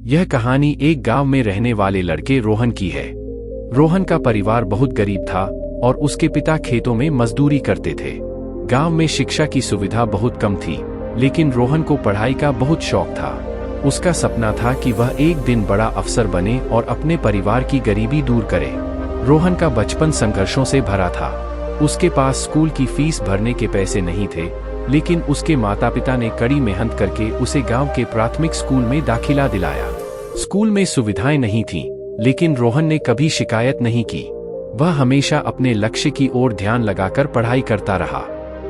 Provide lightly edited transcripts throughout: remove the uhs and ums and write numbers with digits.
यह कहानी एक गांव में रहने वाले लड़के रोहन की है। रोहन का परिवार बहुत गरीब था और उसके पिता खेतों में मजदूरी करते थे। गांव में शिक्षा की सुविधा बहुत कम थी, लेकिन रोहन को पढ़ाई का बहुत शौक था। उसका सपना था कि वह एक दिन बड़ा अफसर बने और अपने परिवार की गरीबी दूर करे। रोहन का बचपन संघर्षों से भरा था। उसके पास स्कूल की फीस भरने के पैसे नहीं थे, लेकिन उसके माता पिता ने कड़ी मेहनत करके उसे गांव के प्राथमिक स्कूल में दाखिला दिलाया। स्कूल में सुविधाएं नहीं थीं, लेकिन रोहन ने कभी शिकायत नहीं की। वह हमेशा अपने लक्ष्य की ओर ध्यान लगाकर पढ़ाई करता रहा।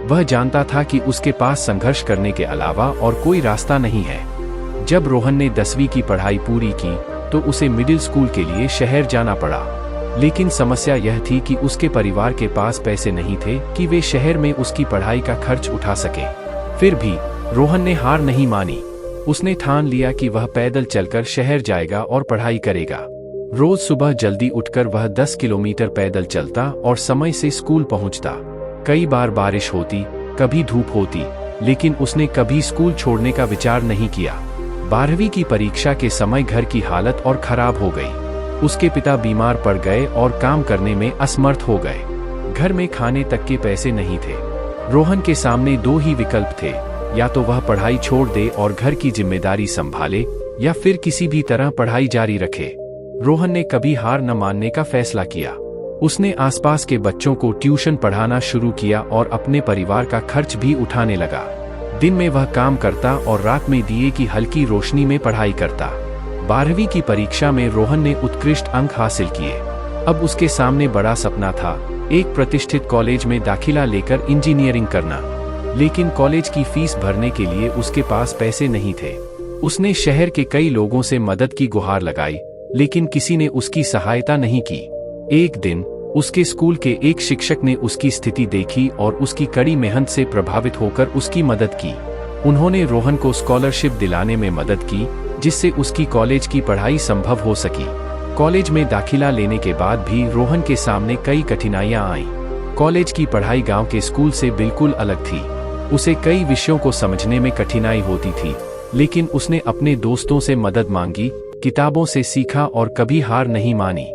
वह जानता था कि उसके पास संघर्ष करने के अलावा और कोई रास्ता नहीं है। जब रोहन ने 10वीं की पढ़ाई पूरी की तो उसे मिडिल स्कूल के लिए शहर जाना पड़ा। लेकिन समस्या यह थी कि उसके परिवार के पास पैसे नहीं थे कि वे शहर में उसकी पढ़ाई का खर्च उठा सके। फिर भी रोहन ने हार नहीं मानी। उसने ठान लिया कि वह पैदल चलकर शहर जाएगा और पढ़ाई करेगा। रोज सुबह जल्दी उठकर वह 10 किलोमीटर पैदल चलता और समय से स्कूल पहुंचता। कई बार बारिश होती, कभी धूप होती, लेकिन उसने कभी स्कूल छोड़ने का विचार नहीं किया। 12वीं की परीक्षा के समय घर की हालत और खराब हो गई। उसके पिता बीमार पड़ गए और काम करने में असमर्थ हो गए। घर में खाने तक के पैसे नहीं थे। रोहन के सामने 2 ही विकल्प थे, या तो वह पढ़ाई छोड़ दे और घर की जिम्मेदारी संभाले, या फिर किसी भी तरह पढ़ाई जारी रखे। रोहन ने कभी हार न मानने का फैसला किया। उसने आसपास के बच्चों को ट्यूशन पढ़ाना शुरू किया और अपने परिवार का खर्च भी उठाने लगा। दिन में वह काम करता और रात में दिए की हल्की रोशनी में पढ़ाई करता। 12वीं की परीक्षा में रोहन ने उत्कृष्ट अंक हासिल किए। अब उसके सामने बड़ा सपना था, एक प्रतिष्ठित कॉलेज में दाखिला लेकर इंजीनियरिंग करना। लेकिन कॉलेज की फीस भरने के लिए उसके पास पैसे नहीं थे। उसने शहर के कई लोगों से मदद की गुहार लगाई, लेकिन किसी ने उसकी सहायता नहीं की। एक दिन उसके स्कूल के एक शिक्षक ने उसकी स्थिति देखी और उसकी कड़ी मेहनत से प्रभावित होकर उसकी मदद की। उन्होंने रोहन को स्कॉलरशिप दिलाने में मदद की, जिससे उसकी कॉलेज की पढ़ाई संभव हो सकी। कॉलेज में दाखिला लेने के बाद भी रोहन के सामने कई कठिनाइयां आईं। कॉलेज की पढ़ाई गांव के स्कूल से बिल्कुल अलग थी। उसे कई विषयों को समझने में कठिनाई होती थी, लेकिन उसने अपने दोस्तों से मदद मांगी, किताबों से सीखा और कभी हार नहीं मानी।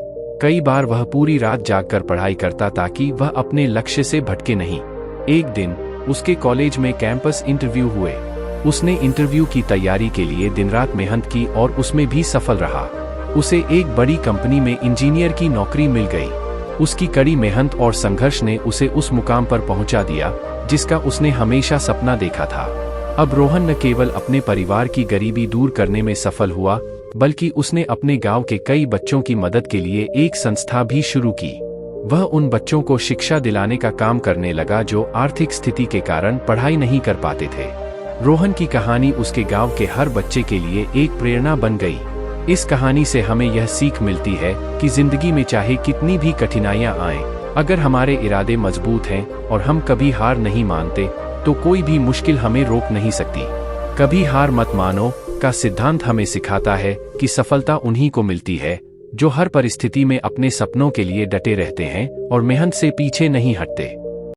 कई बार वह पूरी रात जागकर पढ़ाई करता ताकि वह अपने लक्ष्य से भटके नहीं। एक दिन उसके कॉलेज में कैंपस इंटरव्यू हुए। उसने इंटरव्यू की तैयारी के लिए दिन रात मेहनत की और उसमें भी सफल रहा। उसे एक बड़ी कंपनी में इंजीनियर की नौकरी मिल गई। उसकी कड़ी मेहनत और संघर्ष ने उसे उस मुकाम पर पहुंचा दिया जिसका उसने हमेशा सपना देखा था। अब रोहन न केवल अपने परिवार की गरीबी दूर करने में सफल हुआ, बल्कि उसने अपने गांव के कई बच्चों की मदद के लिए एक संस्था भी शुरू की। वह उन बच्चों को शिक्षा दिलाने का काम करने लगा जो आर्थिक स्थिति के कारण पढ़ाई नहीं कर पाते थे। रोहन की कहानी उसके गांव के हर बच्चे के लिए एक प्रेरणा बन गई। इस कहानी से हमें यह सीख मिलती है कि जिंदगी में चाहे कितनी भी कठिनाइयां आएं, अगर हमारे इरादे मजबूत हैं और हम कभी हार नहीं मानते, तो कोई भी मुश्किल हमें रोक नहीं सकती। कभी हार मत मानो का सिद्धांत हमें सिखाता है कि सफलता उन्हीं को मिलती है जो हर परिस्थिति में अपने सपनों के लिए डटे रहते हैं और मेहनत से पीछे नहीं हटते।